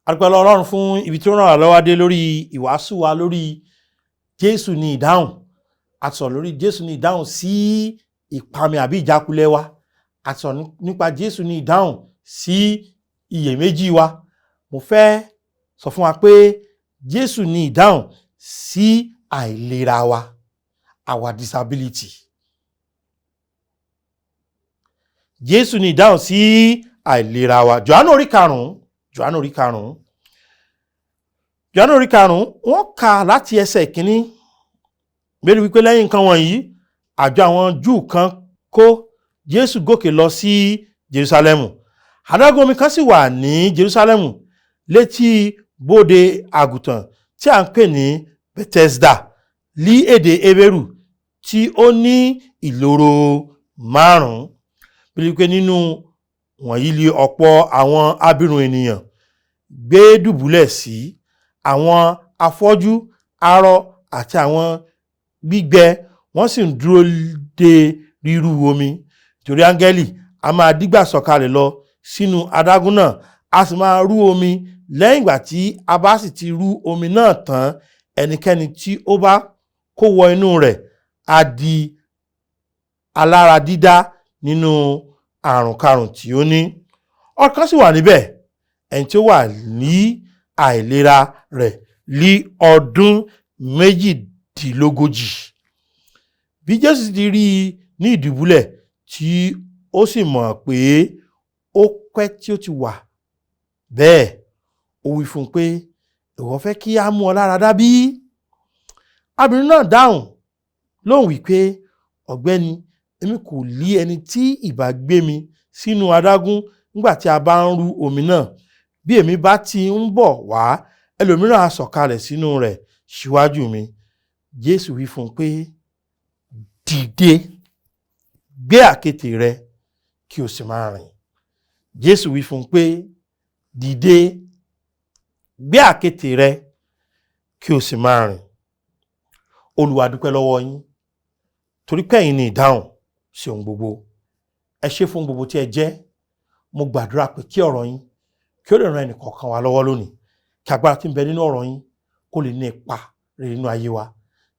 Adúpẹ́ lọ́wọ́ Ọlọ́run fún ibi tí ó ràn wá lọ́wọ́ dé lórí ìwàásù wa lórí Jésù ní ìdáhùn. A sọ̀rọ̀ lórí Jésù ní ìdáhùn sí ìpamì àbí ìjákulẹ̀ wa. A sọ̀rọ̀ nípa Jésù ní ìdáhùn sí iyèméjì wa. Mo fẹ́ sọ fún wa pé Jésù ní ìdáhùn sí àìlera wa, our disability. Jésù ní ìdáhùn sí àìlera wa. JOHANU orí karùn-ún wọ́n kà láti ẹsẹ̀ ìkíní. Bẹ́ẹ̀ wípé lẹ́yìn nǹkan wọ̀nyí, àjọ àwọn Júù kan kó Jésù gòkè lọ sí Jerúsálẹ́mù. Adágún omi kan sì wà ní Jerúsálẹ́mù létí bóde àgùntàn tí a ń pè ní Bethesda ní èdè Hébérù, tí ó ní ìloro 5. Bẹ́ẹ̀ wípé nínú wọ̀nyí lé ọ̀pọ̀ àwọn abirùn ènìyàn gbé dùbúlẹ̀ sí, àwọn afọ́jú, arọ àti àwọn gbígbẹ, wọ́n sì ń dúró de rírú omi. Torí áńgẹ́lì a máa dígbà sọ̀kalẹ̀ lọ sínú adágún náà, a sì máa rú omi. Lẹ́yìn ìgbà tí a bá sì ti rú omi náà tán, ẹnikẹ́ni tí ó bá kó wọ inú rẹ̀ á di alára dídá nínú àrùnkárùn tí ó ní. Ọ̀kan sì wà níbẹ̀, ẹni tí ó wà ní àìlera rẹ̀ ní ọdún 38. Bí Jésù ti rí i ní ìdùbúlẹ̀ tí ó sì mọ̀ pé ó pẹ́ tí ó ti wà bẹ́ẹ̀, ó wí fún un pé, ìwọ fẹ́ kí a mú ọ lára dá bí? Obìnrin náà dáhùn lóhùn wípé, ọ̀gbẹ́ni, èmi kò lí ẹni tí ìbá gbé mi sínú adágún nígbà tí a bá ń rú omi náà. Bí èmi bá ti ń bọ̀ wá, ẹlòmíràn á sọ̀kalẹ̀ sínú rẹ̀ síwájú mi. Jésù wí fún un pé, dìde, gbé àkéte rẹ kí o sì máa rìn. Jésù wí fún un pé, dìde, gbé àkéte rẹ kí o sì máa rìn. Olúwa dúpẹ́ lọ́wọ́ yín, torí pé ẹ̀yin ni ìdáhùn sí ohun gbogbo. Ẹ ṣé fún gbogbo tí ẹ jẹ́. Mo gbàdúrà pé kí ọ̀rọ̀ yín kí ó lè ran ẹnìkọ̀ọ̀kan wa lọ́wọ́ lónìí, kí agbára tí ń bẹ nínú ọ̀rọ̀ yín kó lè ní ipa rere nínú ayé wa.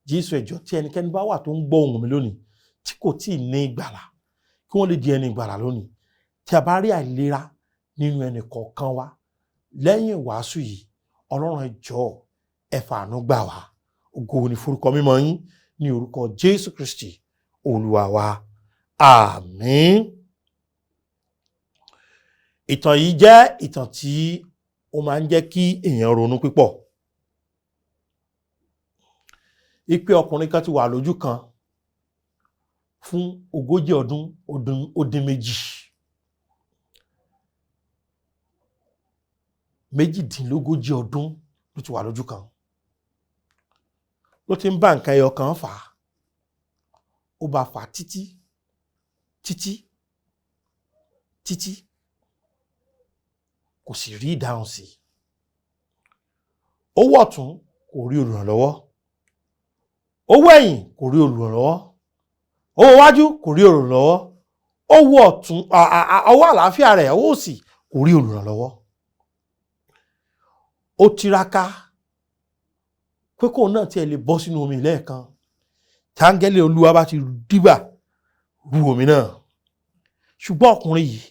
Jésù, ẹ jọ̀ọ́, tí ẹnikẹ́ni bá wà tó ń gbọ́ ohùn mi lónìí tí kò tíì ní ìgbàlà, kí wọ́n lè di ẹni ìgbàlà lónìí. Tí a bá rí àìlera nínú ẹnìkọ̀ọ̀kan wa lẹ́yìn ìwàásù yìí, Ọlọ́run ẹ jọ̀ọ́, ẹ fàánú gbà wá. Ògo ni forúkọ mímọ́ yín, ní orúkọ Jésù Kristi Olúwa wa. Àmín. Ìtàn yìí jẹ́ ìtàn tí ó máa ń jẹ́ kí èèyàn ronú púpọ̀. Ìpè ọkùnrin kan ti wà lójú kan fún 40 ọdún ó dín méjì. 38 ọdún ló ti wà lójú kan. Ló ti ń bá nǹkan ẹyọ kan fà á. Ó bá fà á títí kò sì rí ìdáhùn sí. Ó wò ọ̀tún kò rí olùrànlọ́wọ́, ó wò ẹ̀yìn kò rí olùrànlọ́wọ́, ó wò wájú kò rí olùrànlọ́wọ́, ó wò ọ̀tún ọwọ́ àlàáfíà rẹ̀, ọwọ́ òsì kò rí olùrànlọ́wọ́. Ó tiraka pé kóun náà tiẹ̀ lè bọ́ sínú omi lẹ́ẹ̀kan, tí áńgẹ́lì Olúwa bá ti dígbà rú omi náà. Ṣùgbọ́n ọkùnrin yìí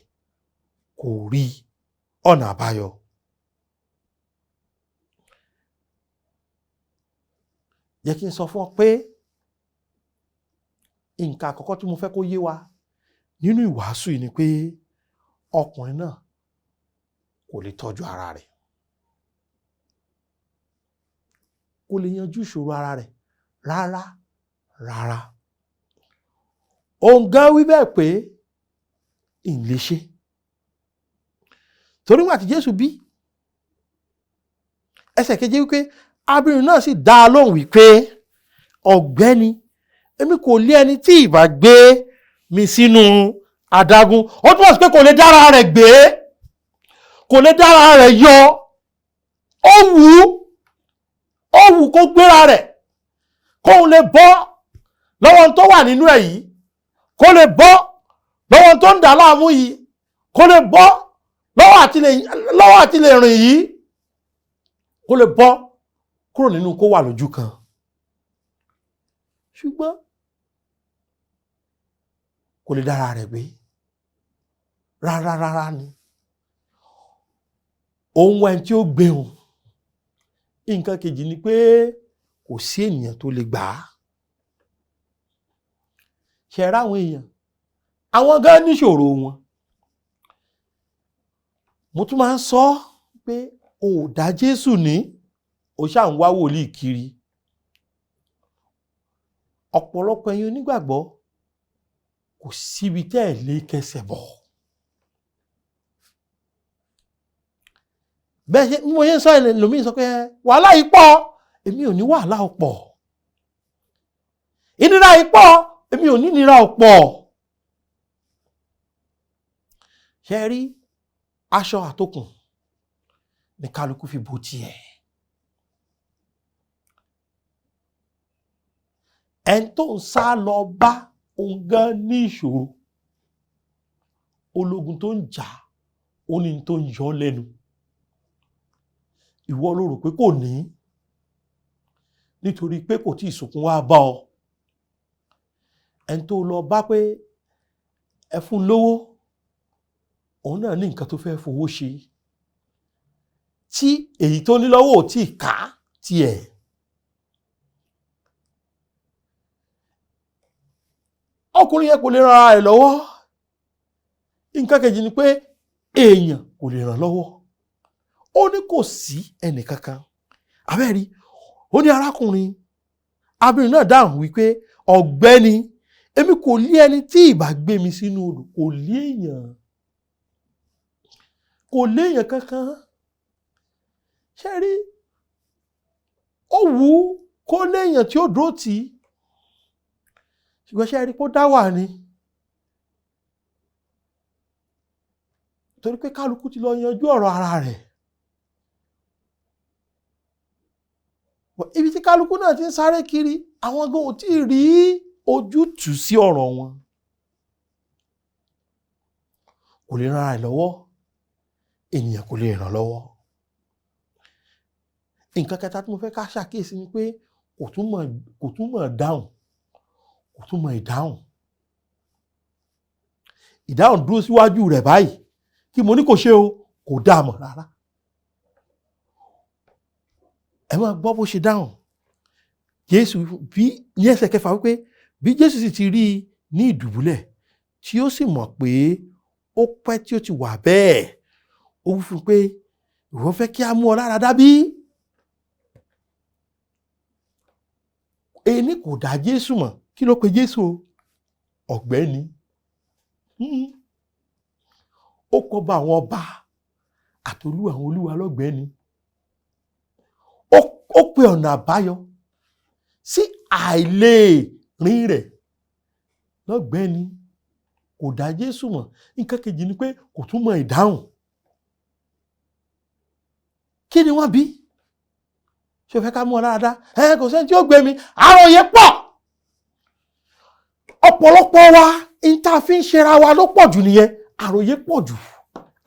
kò rí ọ̀nà àbáyọ. Jẹ́ kí n sọ fún ọ pé nǹkan àkọ́kọ́ tí mo fẹ́ kó yé wa nínú ìwàásù yìí ni pé ọkùnrin náà kò lè tọ́jú ara rẹ̀, kò lè yanjú ìṣòro ara rẹ̀ rárá. Òun gan wí bẹ́ẹ̀ pé ìlè ṣe. Torí wà tí Jésù bí, ẹsẹ̀ keje wípé abirùn náà sì dá a lóhùn wípé, ọ̀gbẹ́ni, èmi kò lé ẹni tí ìbá gbé mi sínú adágún. Ó túmọ̀ sí pé kò lè dára rẹ̀ gbé, kò lè dára rẹ̀ yọ. Ó wù kó gbéra rẹ̀, kóun lè bọ́ lọ́wọ́ tó wà nínú ẹ̀ yìí, kó lè bọ́ lọ́wọ́ tó ń dà láàmú yìí, kó lè bọ́ lọ́wọ́ àti lè rìn yìí. kó lè bọ́ kúrò nínú kó wà lójú kan. Ṣùgbọ́n kò lè dára rẹ̀ gbé rárá ni. Ohun ẹni tí ó gbé òun. Nǹkan kejì ni pé kò sí ènìyàn tó lè gbà á. Ṣé ẹ ráwọn èèyàn, àwọn gan níṣòro wọn. Mo tún máa ń sọ pé o ò dá Jésù ní, o ṣáà ń wá wòlíì kiri. Ọ̀pọ̀lọpọ̀ ẹ̀yin onígbàgbọ́ kò síbi tẹ́ ẹ̀ lè kẹsẹ̀ bọ̀. Bẹ́ẹ̀ ṣe mo yẹn sọ ẹlòmíì sọ pé wàhálà yìí pọ̀, èmi ò ní wàhálà ọ̀pọ̀. Ìnira yìí pọ̀, èmi ò ní ìnira ọ̀pọ̀. Ṣé rí aṣọ àtòkùn ní kálukú fi bò tiẹ̀. Ẹni tó ń sá lọ bá òun gan ní ìṣòro. Ológun tó ń jà ó ní tó ń yọ lẹ́nu. Ìwọ ló rò pé kò ní, nítorí pé kò tí ì sunkún wá bá ọ. Ẹni tó lọ bá pé ẹ fún lówó, òun náà ní nǹkan tó fẹ́ fowó ṣe, tí èyí tó ní lọ́wọ́ ò tí ì ká tiẹ̀. Ọkùnrin yẹn kò lè ran ara rẹ̀ lọ́wọ́. Nǹkan kejì ni pé èèyàn kò lè ràn lọ́wọ́. Ó ní kò sí ẹnì kankan. Abẹ́rí, ó ní arákùnrin abìnrin náà dáhùn wípé ọ̀gbẹ́ni, èmi kò lé ẹni tí ìbá gbé mi sínú odò. Kò lé èèyàn kankan. Ṣé rí, ó wù ú kó léèyàn tí ó dúró tì í, ṣùgbọ́n ṣé rí kó dá wà ní. Torí pé kálukú ti lọ yanjú ọ̀rọ̀ ara rẹ̀. Ibi tí kálukú náà ti ń sáré kiri, àwọn gan ò tí ì rí ojútùú sí ọ̀rọ̀ wọn. Kò lè ran ara rẹ̀ lọ́wọ́, ènìyàn kò lè ràn lọ́wọ́. Nǹkan kẹta tí mo fẹ́ ká ṣàkíyèsí ni pé kò tún mọ̀ dáhùn, kò tún mọ̀ ìdáhùn. Ìdáhùn dúró síwájú rẹ̀ báyìí, kí mo ní kò ṣe o, kò dá mọ̀ rárá. Ẹ máa gbọ́ bó ṣe dáhùn. Jésù bí ní ẹsẹ̀ kẹfà wípé bí Jésù sì ti rí i ní ìdùbúlẹ̀ tí ó sì mọ̀ pé ó pẹ́ tí ó ti wà bẹ́ẹ̀, ó wí fún un pé ìwọ fẹ́ kí a mú ọ lára dá bí? Ẹni kò dá Jésù mọ̀, kí ló pe Jésù? Ọ̀gbẹ́ni. Ó kọ́ bá àwọn ọba àtolú àwọn olúwa lọ́gbẹ́ni. Ó pe ọ̀nà àbáyọ sí àìlè rìn rẹ̀ lọ́gbẹ́ni. Kò dá Jésù mọ̀. Nǹkan kejì ni pé kò tún mọ ìdáhùn. Kí ni wọ́n bí? Ṣé o fẹ́ ká mú ọ lára dá? Kò sẹ́ni tí ó gbé mi. Àròyé pọ̀. Ọ̀pọ̀lọpọ̀ wa ń tá a fi ń ṣera wa ló pọ̀ jù nìyẹn. Àròyé pọ̀ jù.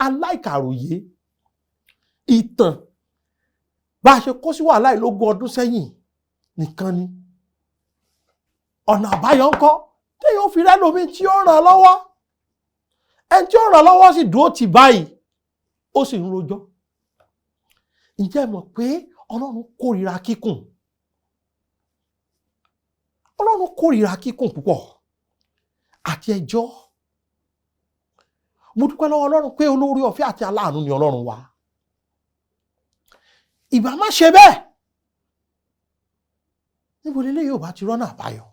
Aláìka àròyé. Ìtàn bá a ṣe kó sí wàhálà ìlógún ọdún sẹ́yìn nìkan ni. Ọ̀nà àbáyọ ńkọ́ tí yóò fi rẹ́lòmí tí ó ràn lọ́wọ́. Ẹni tí ó ràn lọ́wọ́ sì dúró tì báyìí, ó sì ń rojọ́. Ǹjẹ́ ẹ mọ̀ pé Ọlọ́run kórìíra kíkùn? Ọlọ́run kórìíra kíkùn púpọ̀ àti ẹjọ́. Mo dúpẹ́ lọ́wọ́ Ọlọ́run pé olórí ọ̀fẹ́ àti aláàánú ni Ọlọ́run wa. Ìbá má ṣe bẹ́ẹ̀. Níbo nílé yóò bá ti rọ́nà àbáyọ?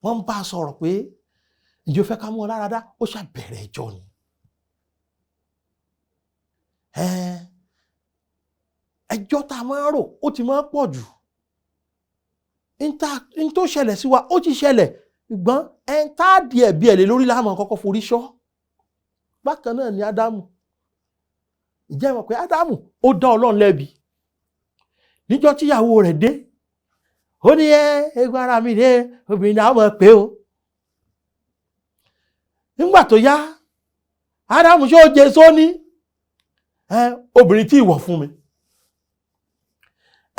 Wọ́n ń bá a sọ̀rọ̀ pé ìjọ fẹ́ ká mú ọ lára dá, ó ṣàbẹ̀rẹ̀ ẹjọ́ ni. Ẹjọ́ tá a máa ń rò ó ti máa ń pọ̀ jù. N tó ṣẹlẹ̀ sí wa ó ti ṣẹlẹ̀, ṣùgbọ́n ẹn tá a di ẹ̀bi ẹ̀ lé lórí láàmú kọ́kọ́ forí ṣọ́. Bákan náà ni Ádámù. Ǹjẹ́ ẹ mọ̀ pé Ádámù ó dá Ọlọ́run lẹ́bi? Níjọ́ tíyàwó rẹ̀ dé, ó ní egun ara mi dé, obìnrin náà mọ̀ pé o. Nígbà tó yá, Ádámù ṣé ó jẹ sóní? obìnrin tí ìwọ fún mi.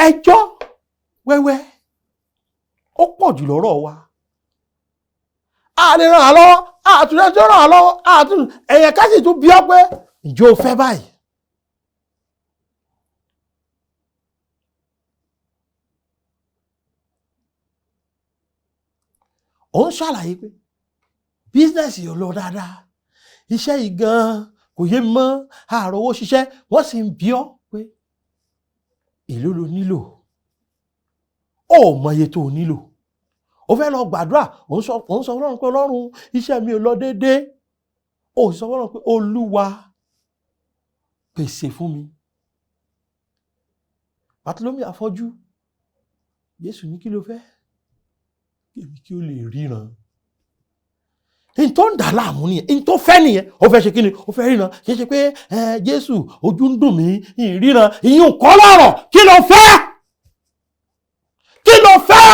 Ẹjọ́ wẹ́wẹ́ ó pọ̀ jù lọ́rọ̀ wa. A lè ràn án lọ́wọ́, àtúnṣe tó ràn án lọ́wọ́, ẹ̀yẹ̀ ká sì tún bí ọ pé ìjọ fẹ́ báyìí. Ó ń ṣàlàyé pé bísínẹ́sì yóò lọ dáadáa, iṣẹ́ yìí gan-an kò yé mi mọ́, àròwó ṣiṣẹ́, wọ́n sì ń bí ọ pé èló lo nílò, ó mọ iye tó nílò. Ó fẹ́ lọ gbàdúrà, ó ń sọ Ọlọ́run pé Ọlọ́run iṣẹ́ mi ò lọ déédéé. Ó sọ Ọlọ́run pé Olúwa pèsè fún mi. Bàtólómì afọ́jú, Jésù ní kí ló fẹ́? Èmi kí ó lè ríran. In tó ń dà láàmú nìyẹn, in tó fẹ́ nìyẹn. Ó fẹ́ ṣe kí ni? Ó fẹ́ ríran. Kì í ṣe pé Jésù ojú ń dùn mí, ìríran, ìyún kọ́ lọ́rọ̀. Kí ló fẹ́? Kí ló fẹ́?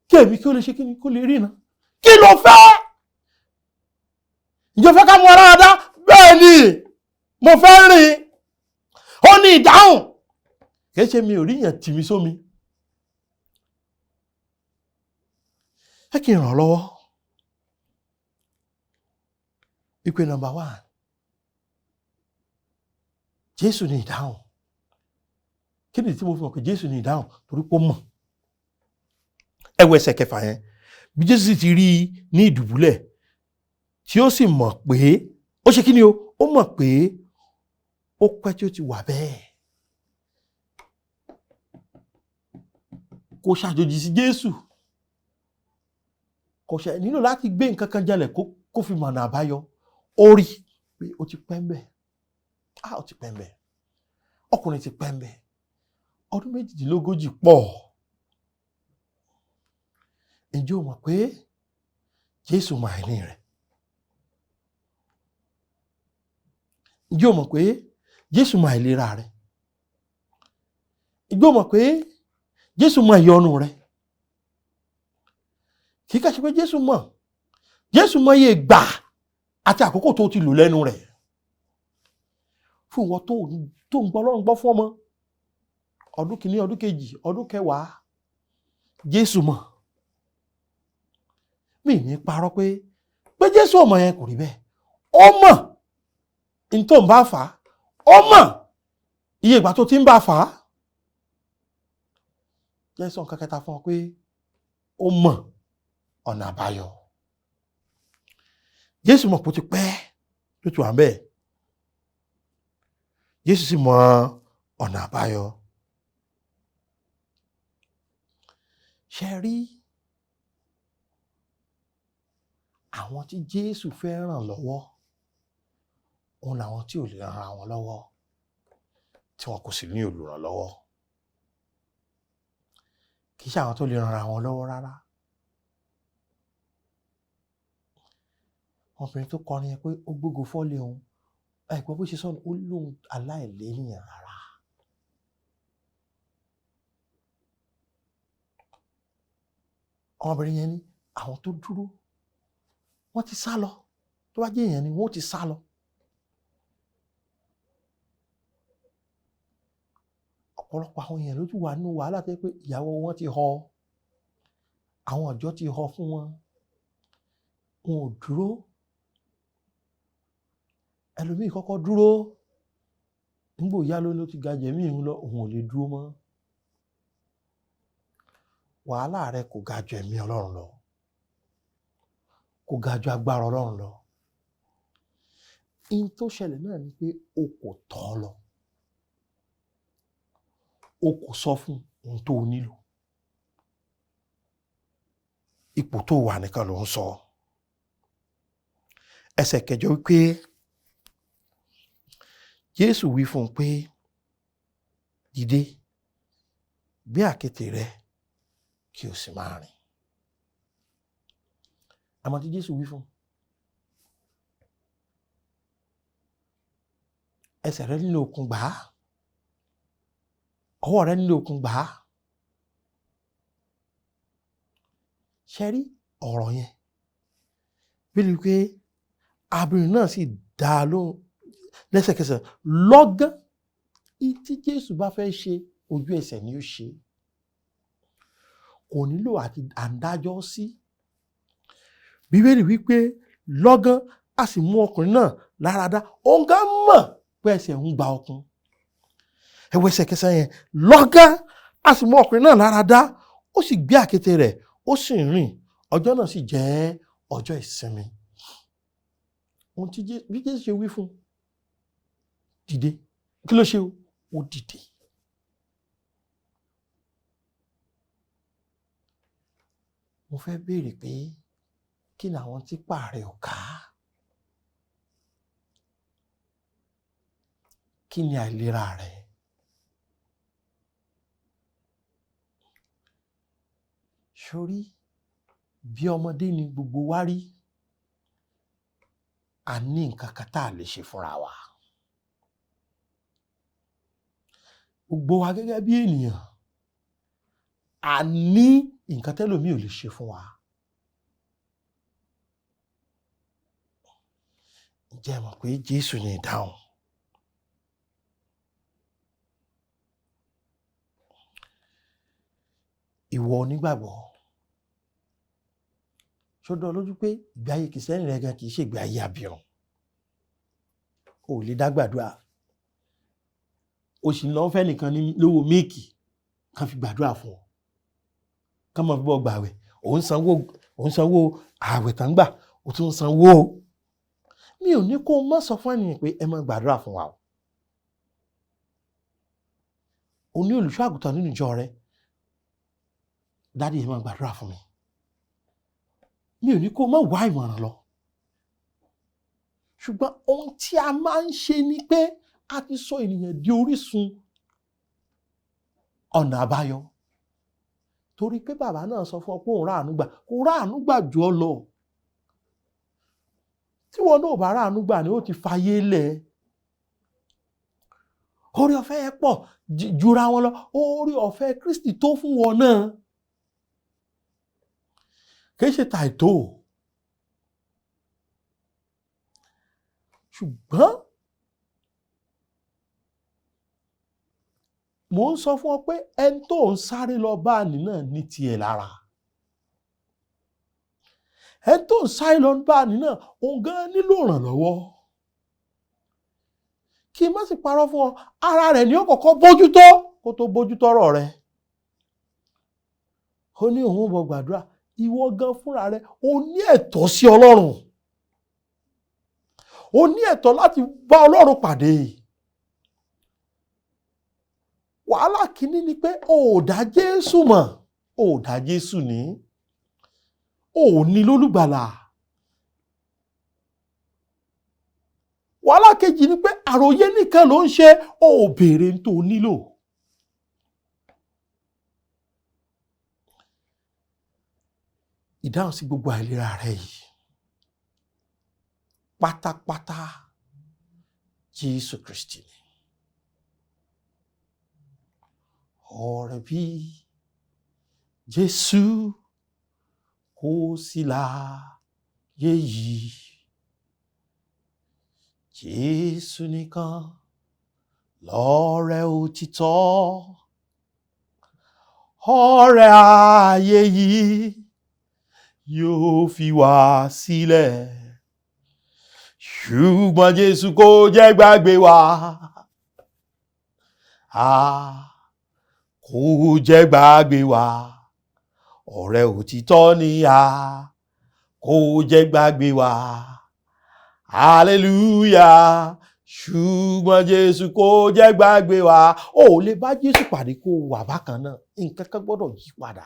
Kí èmi kí ó lè ṣe kí ni? Kó lè ríran. Kí ló fẹ́? Ìjọ fẹ́ ká mú ara dá? Bẹ́ẹ̀ ni, mo fẹ́ rìn. Ó ní ìdáhùn. Kì í ṣe mi ò ríyàn tì mí sómi. Ẹ kí n ràn lọ́wọ́. Ìpè number 1. Jésù ní ìdáhùn. Kí ni tí mo fi mọ̀ pé Jésù ní ìdáhùn? Torí pé ó mọ̀. Ẹ wo ẹsẹ̀ 6 yẹn. Bí Jésù ti rí i ní ìdùbúlẹ̀ tí ó sì mọ̀ pé ó ṣe kí ni o? Ó mọ̀ pé ó pẹ́ tí ó ti wà bẹ́ẹ̀. Kò ṣàjòjì sí Jésù. Kò ṣe nílò láti gbé nǹkan kan jalè kó fi mọ̀nà àbáyọ. Ó rí pé ó ti pẹ́ ń bẹ̀. Ó ti pẹ́ ń bẹ̀. Ọkùnrin ti pẹ́ ń bẹ̀. Ọdún 38 pọ̀. Ǹjẹ́ o mọ̀ pé Jésù mọ àìní rẹ̀? Ǹjẹ́ o mọ̀ pé Jésù mọ àìlera rẹ̀? Ǹjẹ́ o mọ̀ pé Jésù mọ ìyọnu rẹ̀? Kì í kà ṣe pé Jésù mọ iye ìgbà àti àkókò tó ti lò lẹ́nu rẹ̀. Fún ìwọ tó ń gbọ́ Ọlọ́run gbọ́ fún ọmọ, ọdún kìíní, ọdún kejì, ọdún 10, Jésù mọ̀. Mi ní parọ́ pé Jésù ọmọ yẹn kò rí bẹ́ẹ̀. Ó mọ̀ ní tó ń bá fà á. Ó mọ̀ iye ìgbà tó ti ń bá fà á. Jésù nǹkan kẹta fún ọ pé ó mọ̀ ọ̀nà àbáyọ. Jésù mọ̀ pé ó ti pẹ́ tó ti wà bẹ́ẹ̀. Jésù sì mọ̀ ọ̀nà àbáyọ. Ṣé rí àwọn tí Jésù fẹ́ ràn lọ́wọ́, òun làwọn tí ò lè ran ara wọn lọ́wọ́, tí wọn kò sì ní olùrànlọ́wọ́. Kì í ṣe àwọn tó lè ran ara wọn lọ́wọ́ rárá. Ọmọbìnrin tó kọrin yẹn pé ó gbógo fọ́lé òun, ẹ̀gbọ́n bó ṣe sọ ó lóun aláìlénìyàn rárá. Ọmọbìnrin yẹn ní àwọn tó dúró wọ́n ti sá lọ. Tó bá jẹ́ èèyàn ni wọ́n ti sá lọ. Ọ̀pọ̀lọpọ̀ àwọn èèyàn ló tún wà nínú wàhálà tó yẹ pé ìyàwó wọn ti họ, àwọn ọ̀jọ́ ti họ fún wọn, wọn ò dúró. Ẹlòmíì kọ́kọ́ dúró, nígbò ìyá ló ti ga jẹ̀mí ìhun lọ, òun ò lè dúró mọ́. Wàhálà rẹ kò ga ju ẹ̀mí Ọlọ́run lọ, kò ga ju agbára Ọlọ́run lọ. In tó ṣẹlẹ̀ náà ni pé o kò tọ́ ọ lọ, o kò sọ fún ohun tó o nílò. Ipò tó wà nìkan ló ń sọ. Ẹsẹ̀ 8 wípé Jésù wí fún un pé dìde, gbé àkéte rẹ kí o sì máa rìn. Àmọ́ tí Jésù wí fún un, ẹsẹ̀ rẹ nílò okun gbà á, ọwọ́ rẹ nílò okun gbà á. Ṣé rí ọ̀rọ̀ yẹn? Bí lè pé abìnrin náà sì dá a lóhùn. lẹ́sẹ̀kẹsẹ̀ lọ́gán tí Jésù bá fẹ́ ṣe ojú ẹsẹ̀ ni ó ṣe, kò nílò àti àndájọ́ sí. Bíbélì wípé lọ́gán a sì mú ọkùnrin náà lára dá, òun gan mọ̀ pé ẹsẹ̀ ń gba ọkùn. Ẹwẹ́ ẹsẹ̀kẹsẹ̀ yẹn lọ́gán a sì mú ọkùnrin náà lára dá, ó sì gbé àkéte rẹ̀, ó sì rìn, ọjọ́ náà sì jẹ́ ọjọ́ ìsinmi. Ohun tí Jésù ṣe wí fún, dìde, kí ló ṣe? Ó dìde. Mo fẹ́ béèrè pé kí ni àwọn tí pààrẹ̀ ò ká? Kí ni àìlera rẹ̀? Sórí, bí ọmọdé ni gbogbo wa rí, a ní nǹkan kan tá a lè ṣe fúnra wa. Gbogbo wa gẹ́gẹ́ bí ènìyàn, a ní nǹkan tẹ́lòmíì ò lè ṣe fún wa. Ǹjẹ́ ẹ mọ̀ pé Jésù ni ìdáhùn? Ìwọ onígbàgbọ́, ṣó dá ọ lójú pé ìgbé ayé kìrìsìtẹ́nì rẹ gan kì í ṣe ìgbé ayé abirùn? O ò lè dá gbàdúrà, o sì ń lọ fẹ́ nìkan ní lówó méèkì kan fi gbàdúrà fún ọ, kán mọ̀ bíbọ̀ gbààwẹ̀, òun sanwó ààwẹ̀ tán gbà, ó tún sanwó. Mi ò ní kó o má sọ fún ènìyàn pé ẹ máa gbàdúrà fún wa o. O ní olùṣọ́ àgùntàn nínú ìjọ rẹ, dádì ẹ máa gbàdúrà fún mi. Mi ò ní kó o má wá ìmọ̀ràn lọ. Ṣùgbọ́n ohun tí a máa ń ṣe ni pé a ti sọ ènìyàn di orísun ọ̀nà àbáyọ. Torí pé bàbá náà sọ fún ọ pé òun ráàánú gbà, kò ráàánú gbà jù ọ lọ. Tí wọn náà bá ráàánú gbà ni ó ti fayé lẹ̀. Oore ọ̀fẹ́ yẹn pọ̀ jura wọn lọ. Oore ọ̀fẹ́ Kristi tó fún wọn náà. Kì í ṣe tàìtó. Ṣùgbọ́n mò ń sọ fún ọ pé ẹni tó ń sáré lọ bá ní náà ní tiẹ̀ lára. Ẹni tó ń sáré lọ bá ní náà, òun gan nílò ìrànlọ́wọ́. Kí n má sì parọ́ fún ọ, ara rẹ̀ ni ó kọ́kọ́ bójútó kó tó bójútọ́rọ̀ rẹ̀. Ó ní òun bọ̀ gbàdúrà, ìwọ gan fúnra rẹ̀, o ní ẹ̀tọ́ sí Ọlọ́run. O ní ẹ̀tọ́ láti bá Ọlọ́run pàdé. Wàhálà kìíní ni pé o ò dá Jésù mọ̀, o ò dá Jésù ní, o ò ní lólùgbàlà. Wàhálà kejì ni pé àròyé nìkan ló ń ṣe, o ò béèrè tó nílò. Ìdáhùn sí gbogbo àìlera rẹ yìí, pátápátá Jésù Kristi ni. Ọ̀rẹ́ bí Jésù kò sí láyé yìí. Jésù nìkan lọ̀rẹ́ òtítọ́. Ọ̀rẹ́ ayé yìí yóò fi wá sílẹ̀. Ṣùgbọ́n Jésù kò jẹ́ gbàgbé wa. Kò jẹ́ gbàgbé wa. Ọ̀rẹ́ òtítọ́ ni kò jẹ́ gbàgbé wa. Hallelujah. Ṣùgbọ́n Jésù kò jẹ́ gbàgbé wa. O ò lè bá Jésù pàdé kó wà bákan náà. Nǹkan kan gbọ́dọ̀ yí padà.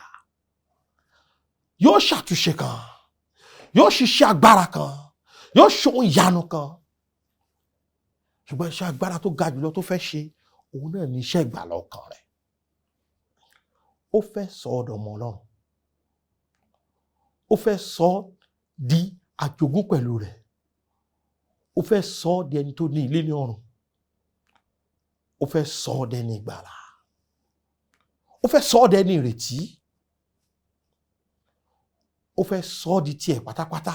Yóò ṣàtúnṣe kan. Yóò ṣiṣẹ́ agbára kan. Yóò ṣohun ìyanu kan. Ṣùgbọ́n iṣẹ́ agbára tó ga jùlọ tó fẹ́ ṣe, òun náà ni iṣẹ́ ìgbàlà ọkàn rẹ̀. Ó fẹ́ sọ ọ́ dọmọ Ọlọ́run. Ó fẹ́ sọ ọ́ di àjogún pẹ̀lú rẹ̀. Ó fẹ́ sọ ọ́ di ẹni tó ní ilé ní ọ̀run. Ó fẹ́ sọ ọ́ dẹni ìgbàlà. Ó fẹ́ sọ ọ́ dẹni ìrètí. Ó fẹ́ sọ ọ́ di tiẹ̀ pátápátá.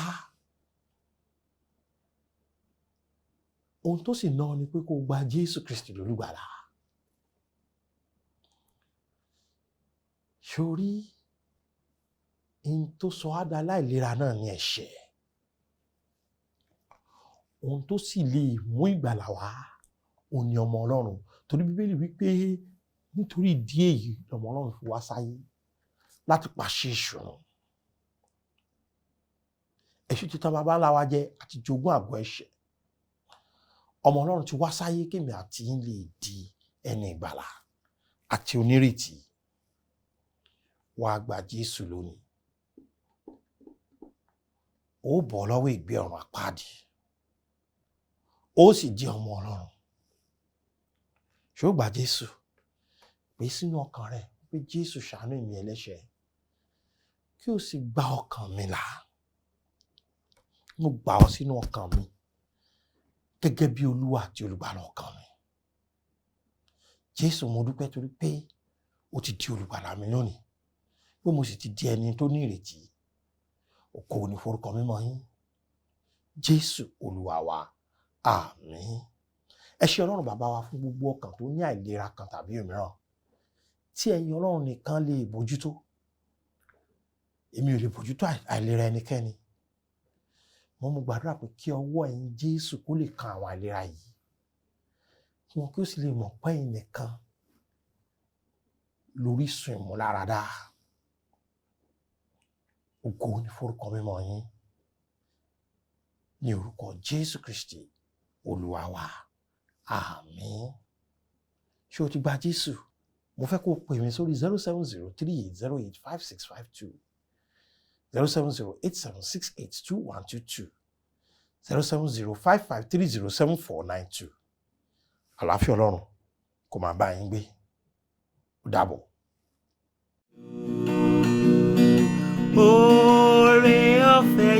ohun tó sì náà ni pé kó gba Jésù Kristi lólùgbàlà. Sórí ohun tó sọ á dá láìlera náà ní ẹ̀ṣẹ̀. Ohun tó sì lè mú ìgbàlà wá òun ni ọmọ Ọlọ́run, torí Bíbélì wípé nítorí ìdí èyí lọmọ Ọlọ́run fi wá sáyé láti pàṣẹ èṣù run. Èṣù ti tàn bàbá ńlá wa jẹ àti jogún àgọ́ ẹ̀ṣẹ̀. Ọmọ Ọlọ́run ti wá sáyé kémi àti yín lè di ẹni ìgbàlà àti onírètí. Wá gba Jésù lónìí. Ó bọ́ lọ́wọ́ ìgbé ọ̀run àpáàdì. Ó sì jẹ́ ọmọ Ọlọ́run. Ṣé ó gba Jésù? Pè sínú ọkàn rẹ̀ pé Jésù ṣàánú èmi ẹlẹ́ṣẹ̀, kí o sì gba ọkàn mi là. Mo gbà ọ́ sínú ọkàn mi gẹ́gẹ́ bí Olúwa àti olùgbàlà ọkàn mi. Jésù, mo dúpẹ́ torí pé o ti di olùgbàlà mi lónìí, pé mo sì ti di ẹni tó ní ìrètí. Ògo ni forúkọ mímọ́ yín. Jésù Olúwa wa. Àmín. Ẹ ṣé Ọlọ́run bàbá wa fún gbogbo ọkàn tó ní àìlera kan tàbí òmíràn tí ẹ̀yin Ọlọ́run nìkan lè bójútó. Èmi ò lè bójútó àìlera ẹnikẹ́ni. Mo gbàdúrà pé kí ọwọ́ ẹ̀yin Jésù kó lè kan àwọn àìlera yìí, kí wọn kí ó sì lè mọ̀ pé ẹ̀yin nìkan lórísun ìmúláradá. Ògo ni forúkọ mímọ́ yín. Ní orúkọ Jésù Kristi Olúwa wa. Àmín. Ṣé o ti gba Jésù? Mo fẹ́ kó o pè mí sórí 07038085652, 07087682122, 07055307492. Àlàáfíà Ọlọ́run kó máa bá yín gbé. Ó dàbọ̀. Oore ọ̀fẹ́